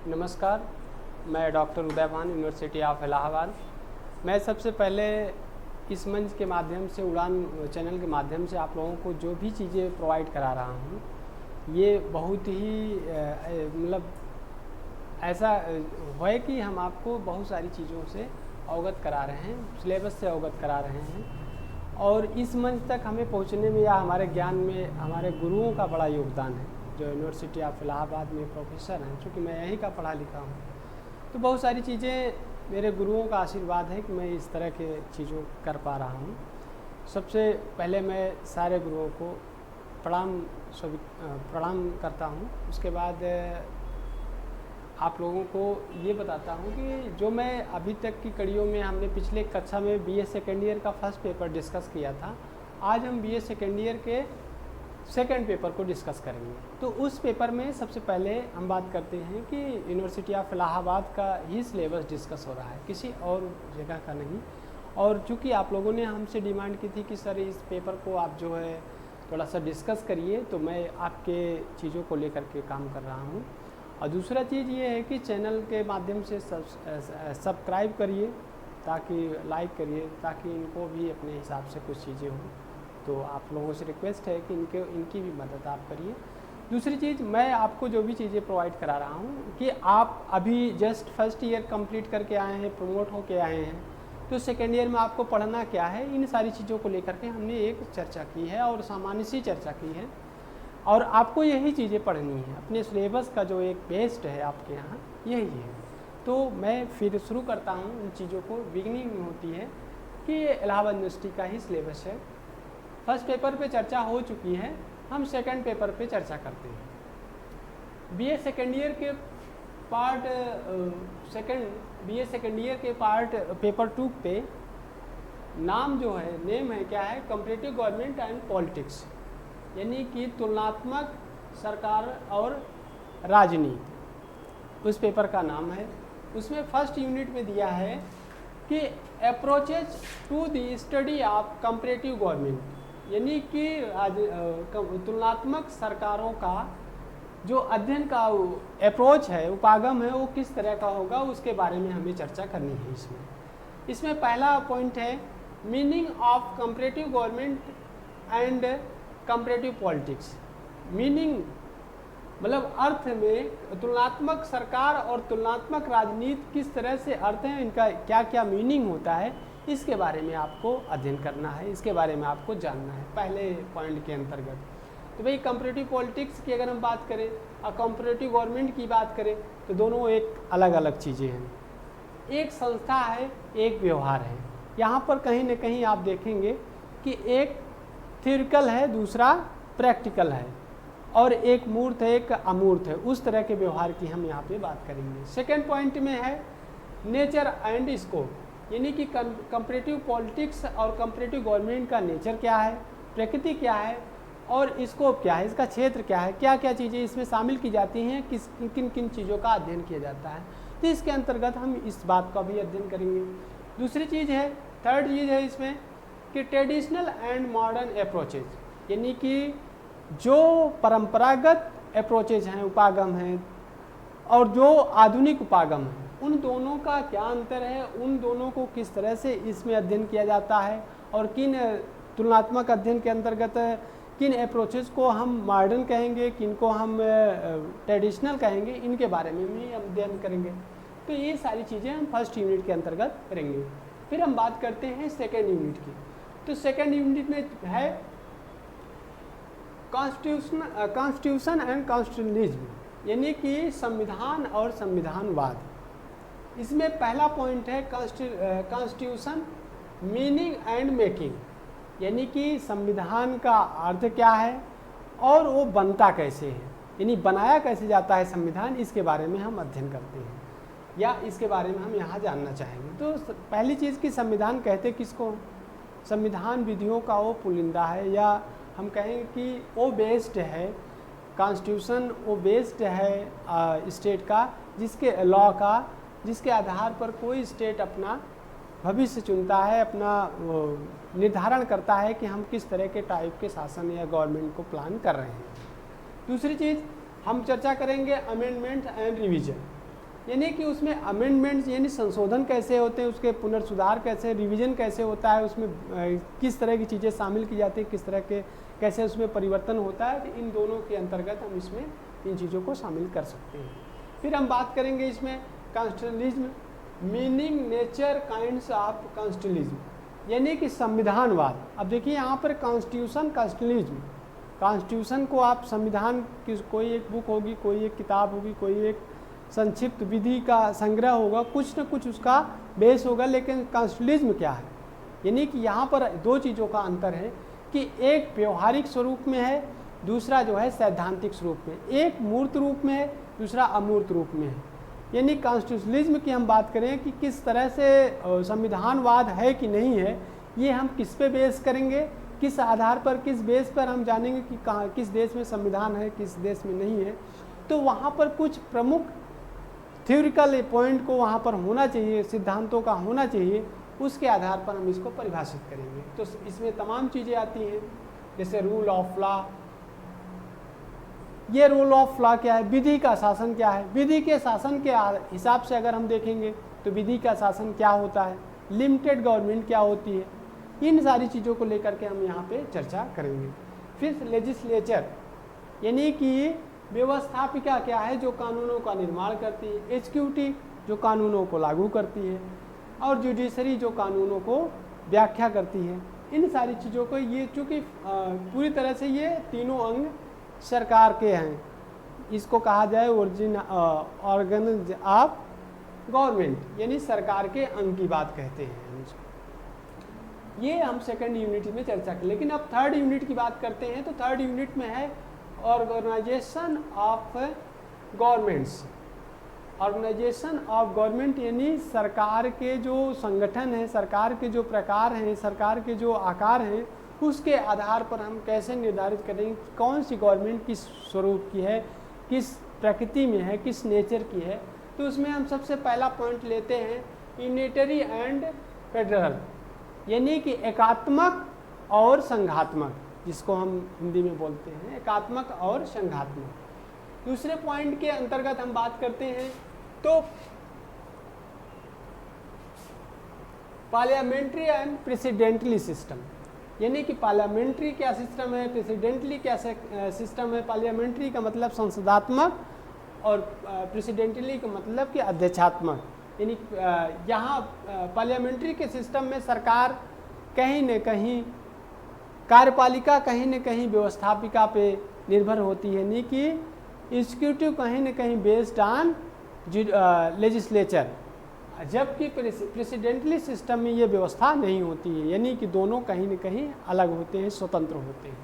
नमस्कार, मैं doctor Udaybhan, university of Allahabad. मैं सबसे पहले इस मंच के माध्यम से, उड़ान चैनल के माध्यम से आप लोगों को जो भी चीज़ें प्रोवाइड करा रहा हूँ, ये बहुत ही मतलब ऐसा है कि हम आपको बहुत सारी चीज़ों से अवगत करा रहे हैं, सिलेबस से अवगत करा रहे हैं। और इस मंच तक हमें पहुँचने में या हमारे ज्ञान में हमारे गुरुओं का बड़ा योगदान है, जो यूनिवर्सिटी ऑफ इलाहाबाद में प्रोफेसर हैं। चूँकि मैं यहीं का पढ़ा लिखा हूँ, तो बहुत सारी चीज़ें मेरे गुरुओं का आशीर्वाद है कि मैं इस तरह के चीज़ों कर पा रहा हूँ। सबसे पहले मैं सारे गुरुओं को प्रणाम करता हूँ। उसके बाद आप लोगों को ये बताता हूँ कि जो मैं अभी तक की कड़ियों में, हमने पिछले कक्षा में बीए सेकेंड ईयर का फर्स्ट पेपर डिस्कस किया था। आज हम बीए सेकेंड ईयर के सेकंड पेपर को डिस्कस करेंगे। तो उस पेपर में सबसे पहले हम बात करते हैं कि यूनिवर्सिटी ऑफ इलाहाबाद का ही सिलेबस डिस्कस हो रहा है, किसी और जगह का नहीं। और चूँकि आप लोगों ने हमसे डिमांड की थी कि सर इस पेपर को आप जो है थोड़ा सा डिस्कस करिए, तो मैं आपके चीज़ों को लेकर के काम कर रहा हूँ। और दूसरा चीज़ ये है कि चैनल के माध्यम से सब्सक्राइब करिए, ताकि लाइक करिए, ताकि इनको भी अपने हिसाब से कुछ चीज़ें हों। तो आप लोगों से रिक्वेस्ट है कि इनकी भी मदद आप करिए। दूसरी चीज़, मैं आपको जो भी चीज़ें प्रोवाइड करा रहा हूँ कि आप अभी जस्ट फर्स्ट ईयर कंप्लीट करके आए हैं, प्रमोट होके आए हैं, तो सेकेंड ईयर में आपको पढ़ना क्या है, इन सारी चीज़ों को लेकर के हमने एक चर्चा की है और सामान्य सी चर्चा की है। और आपको यही चीज़ें पढ़नी है, अपने सिलेबस का जो एक बेस्ड है आपके यहाँ यही है। तो मैं फिर शुरू करता हूँ इन चीज़ों को। बिगनिंग में होती है कि ये इलाहाबाद यूनिवर्सिटी का ही सिलेबस है। फर्स्ट पेपर पे चर्चा हो चुकी है, हम सेकंड पेपर पे चर्चा करते हैं। बीए सेकेंड ईयर के पार्ट पेपर 2 पे नाम जो है, नेम है क्या है, कंपैरेटिव गवर्नमेंट एंड पॉलिटिक्स, यानी कि तुलनात्मक सरकार और राजनीति, उस पेपर का नाम है। उसमें फर्स्ट यूनिट में दिया है कि approaches to the study of comparative government, यानी कि तुलनात्मक सरकारों का जो अध्ययन का अप्रोच है, उपागम है, वो किस तरह का होगा, उसके बारे में हमें चर्चा करनी है। इसमें पहला पॉइंट है meaning of comparative government and comparative politics. Meaning मतलब अर्थ में तुलनात्मक सरकार और तुलनात्मक राजनीति किस तरह से अर्थ हैं, इनका क्या क्या मीनिंग होता है, इसके बारे में आपको अध्ययन करना है, इसके बारे में आपको जानना है पहले पॉइंट के अंतर्गत। तो भाई कंपैरेटिव पॉलिटिक्स की अगर हम बात करें और कंपैरेटिव गवर्नमेंट की बात करें, तो दोनों एक अलग अलग चीज़ें हैं। एक संस्था है, एक व्यवहार है। यहाँ पर कहीं ना कहीं आप देखेंगे कि एक थ्योरिकल है, दूसरा प्रैक्टिकल है, और एक मूर्त है, एक अमूर्त है। उस तरह के व्यवहार की हम यहाँ पे बात करेंगे। सेकेंड पॉइंट में है नेचर एंड स्कोप, यानी कि कंपैरेटिव पॉलिटिक्स और कंपैरेटिव गवर्नमेंट का नेचर क्या है, प्रकृति क्या है, और स्कोप क्या है, इसका क्षेत्र क्या है, क्या क्या चीज़ें इसमें शामिल की जाती हैं, किन किन चीज़ों का अध्ययन किया जाता है। तो इसके अंतर्गत हम इस बात का भी अध्ययन करेंगे। दूसरी चीज़ है, थर्ड चीज़ है इसमें कि ट्रेडिशनल एंड मॉडर्न अप्रोचेज, यानी कि जो परंपरागत अप्रोचेज हैं, उपागम हैं, और जो आधुनिक उपागम हैं, उन दोनों का क्या अंतर है, उन दोनों को किस तरह से इसमें अध्ययन किया जाता है, और किन तुलनात्मक अध्ययन के अंतर्गत किन अप्रोचेज को हम मॉडर्न कहेंगे, किन को हम ट्रेडिशनल कहेंगे, इनके बारे में भी हम अध्ययन करेंगे। तो ये सारी चीज़ें हम फर्स्ट यूनिट के अंतर्गत करेंगे। फिर हम बात करते हैं सेकेंड यूनिट की। तो सेकेंड यूनिट में है कॉन्स्टिट्यूशन एंड कॉन्स्टिट्यूशनलिज्म, यानी कि संविधान और संविधानवाद। इसमें पहला पॉइंट है कॉन्स्टिट्यूशन मीनिंग एंड मेकिंग, यानी कि संविधान का अर्थ क्या है और वो बनता कैसे है, यानी बनाया कैसे जाता है संविधान, इसके बारे में हम अध्ययन करते हैं या इसके बारे में हम यहाँ जानना चाहेंगे। तो पहली चीज़ कि संविधान कहते किसको, संविधान विधियों का वो पुलिंदा है, या हम कहें कि वो बेस्ड है, कॉन्स्टिट्यूशन वो बेस्ड है स्टेट का, जिसके लॉ का, जिसके आधार पर कोई स्टेट अपना भविष्य चुनता है, अपना निर्धारण करता है कि हम किस तरह के टाइप के शासन या गवर्नमेंट को प्लान कर रहे हैं। दूसरी चीज़ हम चर्चा करेंगे अमेंडमेंट एंड रिवीजन, यानी कि उसमें अमेंडमेंट्स यानी संशोधन कैसे होते हैं, उसके पुनर्सुधार कैसे, रिवीजन कैसे होता है, उसमें किस तरह की चीज़ें शामिल की जाती है, किस तरह के कैसे उसमें परिवर्तन होता है, तो इन दोनों के अंतर्गत हम इसमें इन चीज़ों को शामिल कर सकते हैं। फिर हम बात करेंगे इसमें constitutionalism, meaning, nature, kinds of constitutionalism, यानी कि संविधानवाद। अब देखिए यहाँ पर कॉन्स्टिट्यूशन, कॉन्स्टिट्यूशनलिज्म, कॉन्स्टिट्यूशन को आप संविधान की कोई एक बुक होगी, कोई एक किताब होगी, कोई एक संक्षिप्त विधि का संग्रह होगा, कुछ न कुछ उसका बेस होगा। लेकिन कॉन्स्टिट्यूशनलिज्म क्या है, यानी कि यहाँ पर दो चीज़ों का अंतर है कि एक व्यवहारिक स्वरूप में है, दूसरा जो है सैद्धांतिक स्वरूप में, एक मूर्त रूप में है, दूसरा अमूर्त रूप में है। यानी कॉन्स्टिट्यूशनलिज्म की हम बात करें कि किस तरह से संविधानवाद है कि नहीं है, ये हम किस पे बेस करेंगे, किस आधार पर, किस बेस पर हम जानेंगे कि कहाँ किस देश में संविधान है, किस देश में नहीं है। तो वहाँ पर कुछ प्रमुख थ्योरिकल पॉइंट को वहाँ पर होना चाहिए, सिद्धांतों का होना चाहिए, उसके आधार पर हम इसको परिभाषित करेंगे। तो इसमें तमाम चीज़ें आती हैं, जैसे रूल ऑफ लॉ। ये रूल ऑफ लॉ क्या है, विधि का शासन क्या है, विधि के शासन के हिसाब से अगर हम देखेंगे तो विधि का शासन क्या होता है, लिमिटेड गवर्नमेंट क्या होती है, इन सारी चीज़ों को लेकर के हम यहाँ पे चर्चा करेंगे। फिर लेजिस्लेचर, यानी कि व्यवस्थापिका क्या है, जो कानूनों का निर्माण करती है, एग्जीक्यूटिव जो कानूनों को लागू करती है, और जुडिशरी जो कानूनों को व्याख्या करती है। इन सारी चीज़ों को, ये चूँकि पूरी तरह से ये तीनों अंग सरकार के हैं, इसको कहा जाए ओरिजिन ऑर्गन ऑफ गवर्नमेंट, यानी सरकार के अंग की बात कहते हैं हम इसको। ये हम सेकंड यूनिट में चर्चा करें। लेकिन अब थर्ड यूनिट की बात करते हैं, तो थर्ड यूनिट में है organisation of governments. Organisation of government यानी सरकार के जो संगठन हैं, सरकार के जो प्रकार हैं, सरकार के जो आकार हैं, उसके आधार पर हम कैसे निर्धारित करेंगे कौन सी गवर्नमेंट किस स्वरूप की है, किस प्रकृति में है, किस नेचर की है। तो उसमें हम सबसे पहला पॉइंट लेते हैं यूनिटरी एंड फेडरल, यानी कि एकात्मक और संघात्मक, जिसको हम हिंदी में बोलते हैं एकात्मक और संघात्मक। दूसरे पॉइंट के अंतर्गत हम बात करते हैं तो पार्लियामेंट्री एंड प्रेसिडेंटली सिस्टम, यानी कि पार्लियामेंट्री क्या सिस्टम है, प्रेसिडेंटली क्या सिस्टम है। पार्लियामेंट्री का मतलब संसदात्मक और प्रेसिडेंटली का मतलब कि अध्यक्षात्मक, यानी यहाँ पार्लियामेंट्री के सिस्टम में सरकार कहीं न कहीं, कार्यपालिका कहीं न कहीं व्यवस्थापिका पे निर्भर होती है, यानी कि एग्जीक्यूटिव कहीं न कहीं बेस्ड ऑन लेजिस्लेचर, जबकि प्रेसिडेंटली सिस्टम में ये व्यवस्था नहीं होती है, यानी कि दोनों कहीं न कहीं अलग होते हैं, स्वतंत्र होते हैं,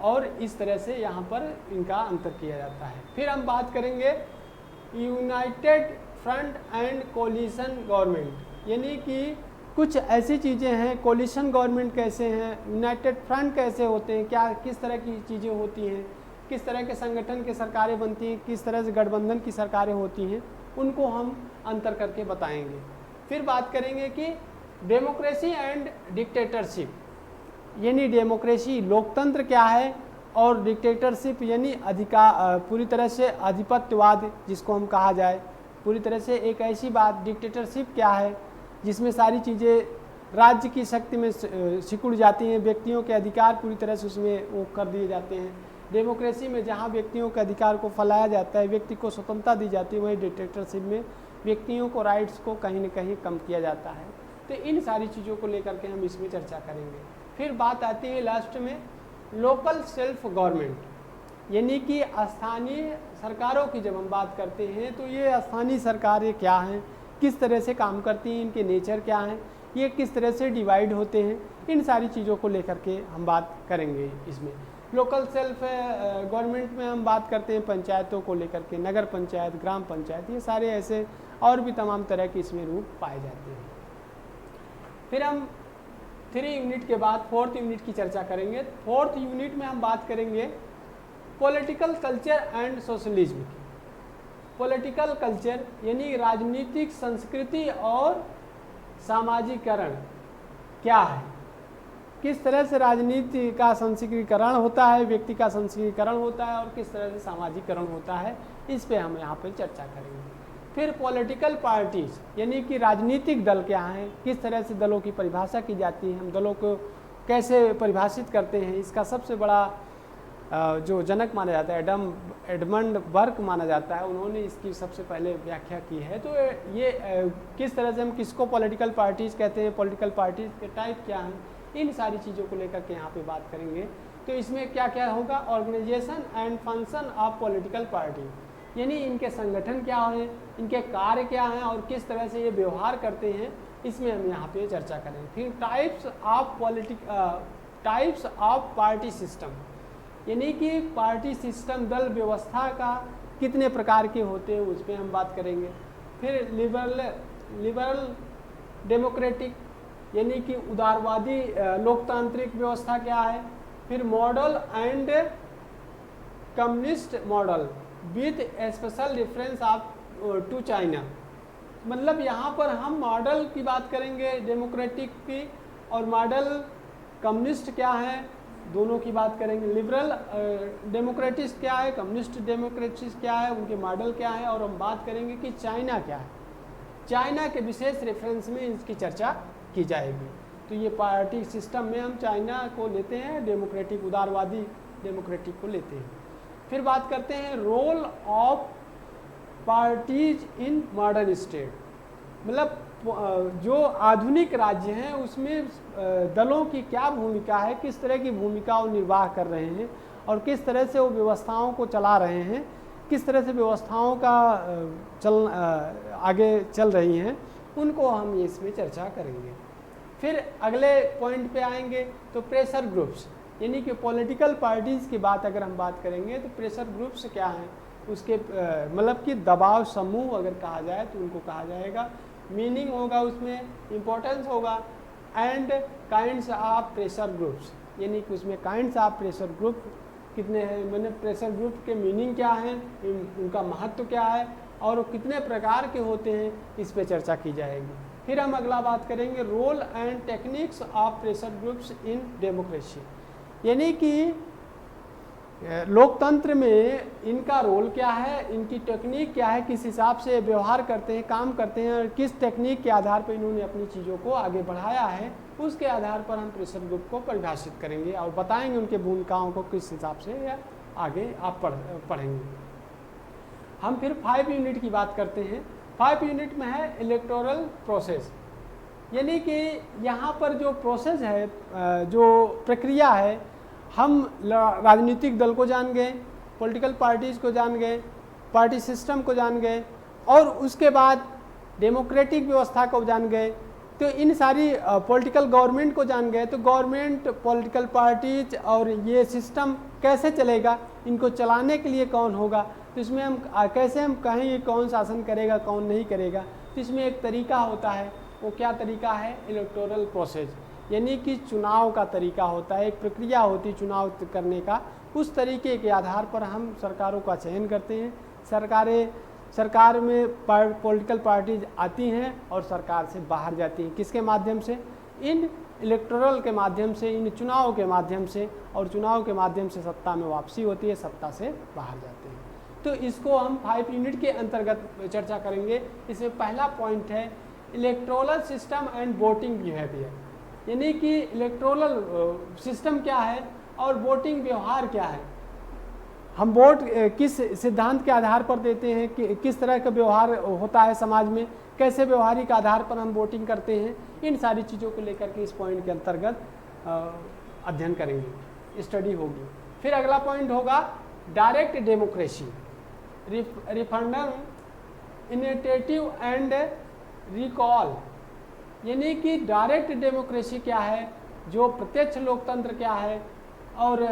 और इस तरह से यहाँ पर इनका अंतर किया जाता है। फिर हम बात करेंगे United front end coalition government, यानी कि कुछ ऐसी चीज़ें हैं, कोलिशन गवर्नमेंट कैसे हैं, यूनाइटेड फ्रंट कैसे होते हैं, क्या किस तरह की चीज़ें होती हैं, किस तरह के संगठन के सरकारें बनती हैं, किस तरह से गठबंधन की सरकारें होती हैं, उनको हम अंतर करके बताएंगे। फिर बात करेंगे कि डेमोक्रेसी एंड डिक्टेटरशिप, यानी डेमोक्रेसी लोकतंत्र क्या है, और डिक्टेटरशिप यानी पूरी तरह से आधिपत्यवाद जिसको हम कहा जाए, पूरी तरह से एक ऐसी बात, डिक्टेटरशिप क्या है जिसमें सारी चीज़ें राज्य की शक्ति में सिकुड़ जाती हैं, व्यक्तियों के अधिकार पूरी तरह से उसमें वो कर दिए जाते हैं। डेमोक्रेसी में जहाँ व्यक्तियों के अधिकार को फैलाया जाता है, व्यक्ति को स्वतंत्रता दी जाती है, वही डिक्टेटरशिप में व्यक्तियों को राइट्स को कहीं न कहीं कम किया जाता है। तो इन सारी चीज़ों को लेकर के हम इसमें चर्चा करेंगे। फिर बात आती है लास्ट में लोकल सेल्फ गवर्नमेंट, यानी कि स्थानीय सरकारों की जब हम बात करते हैं तो ये स्थानीय सरकारें क्या हैं, किस तरह से काम करती हैं, इनके नेचर क्या हैं, ये किस तरह से डिवाइड होते हैं, इन सारी चीज़ों को लेकर के हम बात करेंगे। इसमें लोकल सेल्फ गवर्नमेंट में हम बात करते हैं पंचायतों को लेकर के, नगर पंचायत, ग्राम पंचायत, ये सारे ऐसे और भी तमाम तरह के इसमें रूप पाए जाते हैं। फिर हम 3 यूनिट के बाद 4th यूनिट की चर्चा करेंगे। 4th यूनिट में हम बात करेंगे पॉलिटिकल कल्चर एंड सोशलिज्म की। पॉलिटिकल कल्चर यानी राजनीतिक संस्कृति और सामाजिकरण क्या है, किस तरह से राजनीति का संस्कृतिकरण होता है, व्यक्ति का संस्कृतिकरण होता है, और किस तरह से सामाजिकरण होता है, इस पे हम यहाँ पर चर्चा करेंगे। फिर पॉलिटिकल पार्टीज यानी कि राजनीतिक दल क्या हैं, किस तरह से दलों की परिभाषा की जाती है, हम दलों को कैसे परिभाषित करते हैं, इसका सबसे बड़ा जो जनक माना जाता है एडमंड बर्क माना जाता है, उन्होंने इसकी सबसे पहले व्याख्या की है। तो ये किस तरह से हम किसको पॉलिटिकल पार्टीज कहते हैं, पॉलिटिकल पार्टीज के टाइप क्या हैं, इन सारी चीज़ों को लेकर के यहाँ पे बात करेंगे। तो इसमें क्या क्या होगा, organisation and function of political party, यानी इनके संगठन क्या हैं, इनके कार्य क्या हैं और किस तरह से ये व्यवहार करते हैं, इसमें हम यहाँ पे चर्चा करेंगे। फिर टाइप्स ऑफ पार्टी सिस्टम, यानी कि पार्टी सिस्टम दल व्यवस्था का कितने प्रकार के होते हैं, उस पर हम बात करेंगे। फिर लिबरल डेमोक्रेटिक यानी कि उदारवादी लोकतांत्रिक व्यवस्था क्या है। फिर model and communist model with special reference of to China, मतलब यहाँ पर हम मॉडल की बात करेंगे डेमोक्रेटिक की, और मॉडल कम्युनिस्ट क्या है दोनों की बात करेंगे। लिबरल डेमोक्रेटिस्ट क्या है, कम्युनिस्ट डेमोक्रेटिस्ट क्या है, उनके मॉडल क्या है, और हम बात करेंगे कि चाइना क्या है, चाइना के विशेष रेफरेंस में इसकी चर्चा की जाएगी। तो ये पार्टी सिस्टम में हम चाइना को लेते हैं, डेमोक्रेटिक उदारवादी डेमोक्रेटिक को लेते हैं। फिर बात करते हैं role of parties in modern state, मतलब जो आधुनिक राज्य हैं उसमें दलों की क्या भूमिका है, किस तरह की भूमिका वो निर्वाह कर रहे हैं और किस तरह से वो व्यवस्थाओं को चला रहे हैं, किस तरह से व्यवस्थाओं का आगे चल रही हैं, उनको हम इसमें चर्चा करेंगे। फिर अगले पॉइंट पे आएंगे तो प्रेशर ग्रुप्स, यानी कि पॉलिटिकल पार्टीज़ की बात अगर हम बात करेंगे तो प्रेशर ग्रुप्स क्या हैं, उसके मतलब कि दबाव समूह अगर कहा जाए तो उनको कहा जाएगा। मीनिंग होगा उसमें, इम्पोर्टेंस होगा, and kinds of pressure groups, यानी कि उसमें काइंड्स ऑफ प्रेशर ग्रुप कितने हैं, मैंने प्रेशर ग्रुप के मीनिंग क्या हैं, उनका महत्व क्या है और कितने प्रकार के होते हैं, इस पे चर्चा की जाएगी। फिर हम अगला बात करेंगे role and techniques of pressure groups in democracy, यानी कि लोकतंत्र में इनका रोल क्या है, इनकी टेक्निक क्या है, किस हिसाब से व्यवहार करते हैं, काम करते हैं और किस टेक्निक के आधार पर इन्होंने अपनी चीज़ों को आगे बढ़ाया है, उसके आधार पर हम प्रेशर ग्रुप को परिभाषित करेंगे और बताएंगे उनके भूमिकाओं को किस हिसाब से या आगे आप पढ़ेंगे। हम फिर 5 यूनिट की बात करते हैं। 5 यूनिट में है इलेक्टोरल प्रोसेस, यानी कि यहाँ पर जो प्रोसेस है, जो प्रक्रिया है, हम राजनीतिक दल को जान गए, पॉलिटिकल पार्टीज़ को जान गए, पार्टी सिस्टम को जान गए और उसके बाद डेमोक्रेटिक व्यवस्था को जान गए। तो इन सारी पॉलिटिकल गवर्नमेंट को जान गए, तो गवर्नमेंट, पॉलिटिकल पार्टीज और ये सिस्टम कैसे चलेगा, इनको चलाने के लिए कौन होगा, तो इसमें हम कैसे हम कहें ये कौन शासन करेगा कौन नहीं करेगा। तो इसमें एक तरीका होता है, वो क्या तरीका है, इलेक्टोरल प्रोसेस, यानी कि चुनाव का तरीका होता है, एक प्रक्रिया होती है चुनाव करने का। उस तरीके के आधार पर हम सरकारों का चयन करते हैं, सरकार में पॉलिटिकल पार्टीज आती हैं और सरकार से बाहर जाती हैं, किसके माध्यम से, इन इलेक्टोरल के माध्यम से, इन चुनाव के माध्यम से, और चुनाव के माध्यम से सत्ता में वापसी होती है, सत्ता से बाहर जाते हैं। तो इसको हम 5 यूनिट के अंतर्गत चर्चा करेंगे। इसमें पहला पॉइंट है electoral system and voting behaviour, यानी कि इलेक्टोरल सिस्टम क्या है और वोटिंग व्यवहार क्या है। हम वोट किस सिद्धांत के आधार पर देते हैं, कि किस तरह का व्यवहार होता है समाज में, कैसे व्यवहारिक आधार पर हम वोटिंग करते हैं, इन सारी चीज़ों को लेकर के इस पॉइंट के अंतर्गत अध्ययन करेंगे, स्टडी होगी। फिर अगला पॉइंट होगा direct democracy, referendum, initiative and recall, यानी कि डायरेक्ट डेमोक्रेसी क्या है, जो प्रत्यक्ष लोकतंत्र क्या है और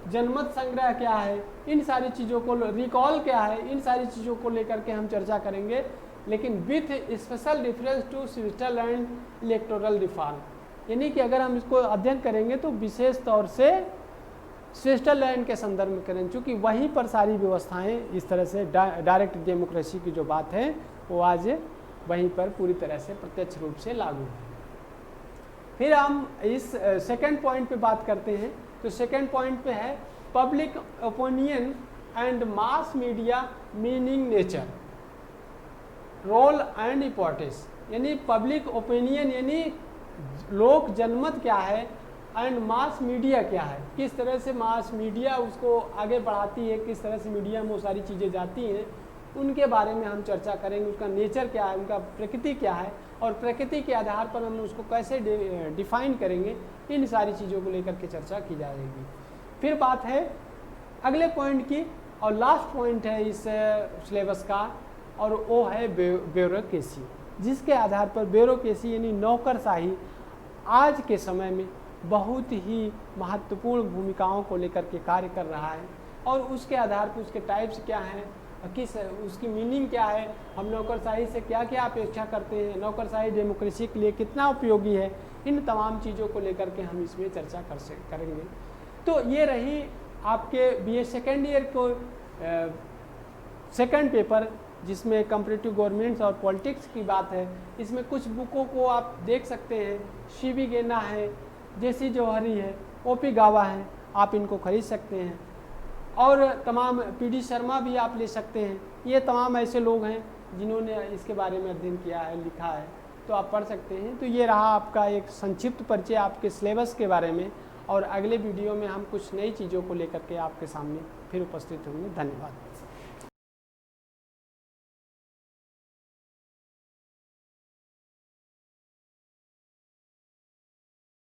जनमत संग्रह क्या है, इन सारी चीज़ों को, रिकॉल क्या है, इन सारी चीज़ों को लेकर के हम चर्चा करेंगे, लेकिन with special reference to Switzerland electoral reform, यानी कि अगर हम इसको अध्ययन करेंगे तो विशेष तौर से स्विट्जरलैंड के संदर्भ में करें, चूँकि वहीं पर सारी व्यवस्थाएं इस तरह से डायरेक्ट डेमोक्रेसी की जो बात है वो आज वहीं पर पूरी तरह से प्रत्यक्ष रूप से लागू है। फिर हम इस सेकंड पॉइंट पे बात करते हैं। तो सेकंड पॉइंट पे है public opinion and mass media meaning nature, role and importance, यानी पब्लिक ओपिनियन यानी लोक जनमत क्या है, एंड मास मीडिया क्या है, किस तरह से मास मीडिया उसको आगे बढ़ाती है, किस तरह से मीडिया में वो सारी चीज़ें जाती हैं, उनके बारे में हम चर्चा करेंगे। उसका नेचर क्या है, उनका प्रकृति क्या है, और प्रकृति के आधार पर हम उसको कैसे डिफाइन करेंगे, इन सारी चीज़ों को लेकर के चर्चा की जाएगी। फिर बात है अगले पॉइंट की, और लास्ट पॉइंट है इस सिलेबस का, और वो है ब्यूरोक्रेसी, जिसके आधार पर ब्यूरोक्रेसी यानी नौकरशाही आज के समय में बहुत ही महत्वपूर्ण भूमिकाओं को लेकर के कार्य कर रहा है, और उसके आधार पर उसके टाइप्स क्या हैं, किस उसकी मीनिंग क्या है, हम नौकरशाही से क्या क्या अपेक्षा करते हैं, नौकरशाही डेमोक्रेसी के लिए कितना उपयोगी है, इन तमाम चीज़ों को लेकर के हम इसमें चर्चा करेंगे। तो ये रही आपके बीए सेकेंड ईयर को सेकंड पेपर, जिसमें कंपैरेटिव गवर्नमेंट्स और पॉलिटिक्स की बात है। इसमें कुछ बुकों को आप देख सकते हैं, शिवी गेना है, जेसी जौहरी है, ओपी गावा है, आप इनको खरीद सकते हैं, और तमाम पीडी शर्मा भी आप ले सकते हैं। ये तमाम ऐसे लोग हैं जिन्होंने इसके बारे में अध्ययन किया है, लिखा है, तो आप पढ़ सकते हैं। तो ये रहा आपका एक संक्षिप्त परिचय आपके सिलेबस के बारे में, और अगले वीडियो में हम कुछ नई चीज़ों को लेकर के आपके सामने फिर उपस्थित होंगे। धन्यवाद।